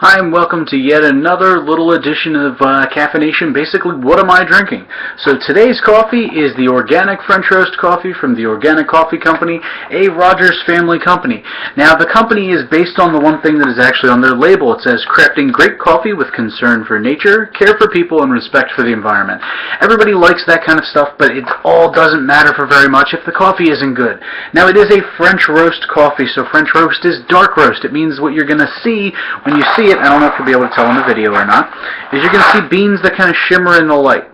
Hi and welcome to yet another little edition of CaffiNation. Basically, what am I drinking? So today's coffee is the organic French roast coffee from the Organic Coffee Company, a Rogers family company. Now the company is based on the one thing that is actually on their label. It says, crafting great coffee with concern for nature, care for people, and respect for the environment. Everybody likes that kind of stuff, but it all doesn't matter for very much if the coffee isn't good. Now it is a French roast coffee, so French roast is dark roast. It means what you're going to see when you see it, I don't know if you'll be able to tell in the video or not, is you're going to see beans that kind of shimmer in the light.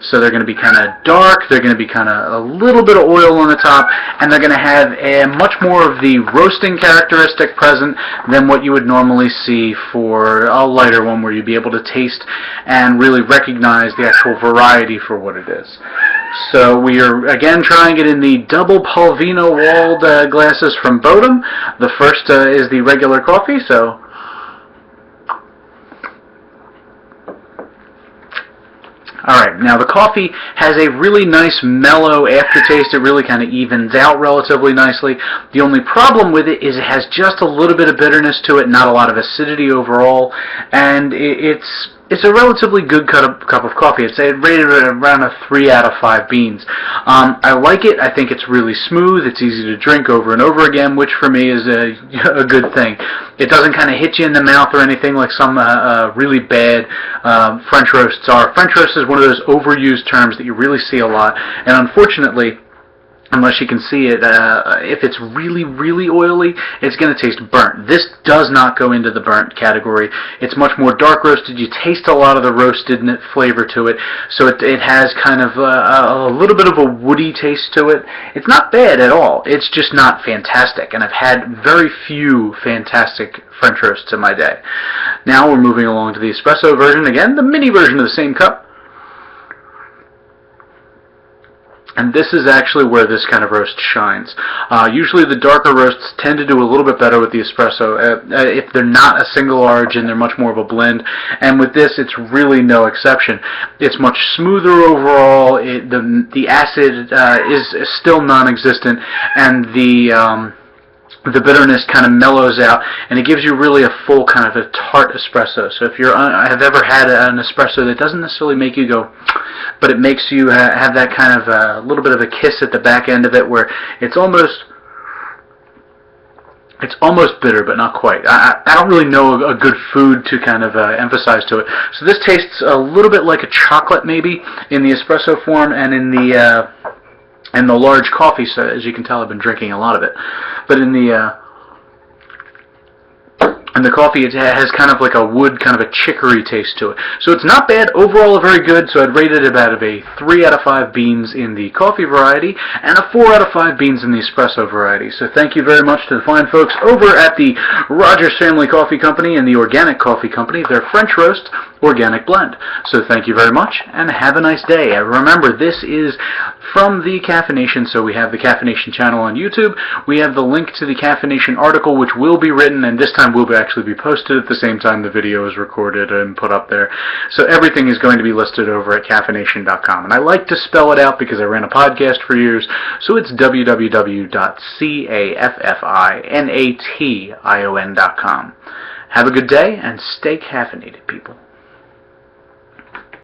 So they're going to be kind of dark, they're going to be kind of a little bit of oil on the top, and they're going to have a much more of the roasting characteristic present than what you would normally see for a lighter one, where you'd be able to taste and really recognize the actual variety for what it is. So we are again trying it in the double Palvino walled glasses from Bodum. The first is the regular coffee, so alright, now the coffee has a really nice mellow aftertaste. It really kind of evens out relatively nicely. The only problem with it is it has just a little bit of bitterness to it, not a lot of acidity overall, and it's a relatively good cup of coffee. It's rated around a 3 out of 5 beans. I like it. I think it's really smooth. It's easy to drink over and over again, which for me is a good thing. It doesn't kind of hit you in the mouth or anything like some really bad French roasts are. French roast is one of those overused terms that you really see a lot, and unfortunately, unless you can see it, if it's really, really oily, it's going to taste burnt. This does not go into the burnt category. It's much more dark roasted. You taste a lot of the roasted flavor to it, so it has kind of a little bit of a woody taste to it. It's not bad at all. It's just not fantastic, and I've had very few fantastic French roasts in my day. Now we're moving along to the espresso version again, the mini version of the same cup. And this is actually where this kind of roast shines. Usually the darker roasts tend to do a little bit better with the espresso. If they're not a single origin, they're much more of a blend. And with this, it's really no exception. It's much smoother overall. The acid is still non-existent, and the bitterness kind of mellows out, and it gives you really a full kind of a tart espresso. So if you have ever had an espresso that doesn't necessarily make you go, but it makes you have that kind of a little bit of a kiss at the back end of it, where it's almost bitter, but not quite. I don't really know a good food to kind of emphasize to it. So this tastes a little bit like a chocolate maybe in the espresso form, and in the large coffee. So as you can tell, I've been drinking a lot of it. But in the coffee, it has kind of like a wood, kind of a chicory taste to it. So it's not bad. Overall, very good. So I'd rate it about a 3 out of 5 beans in the coffee variety and a 4 out of 5 beans in the espresso variety. So thank you very much to the fine folks over at the Rogers Family Coffee Company and the Organic Coffee Company, their French roast organic blend. So thank you very much, and have a nice day. Remember, this is from the CaffiNation, so we have the CaffiNation channel on YouTube. We have the link to the CaffiNation article, which will be written, and this time will actually be posted at the same time the video is recorded and put up there. So everything is going to be listed over at CaffiNation.com. And I like to spell it out because I ran a podcast for years, so it's www.CaffiNation.com. Have a good day, and stay caffeinated, people.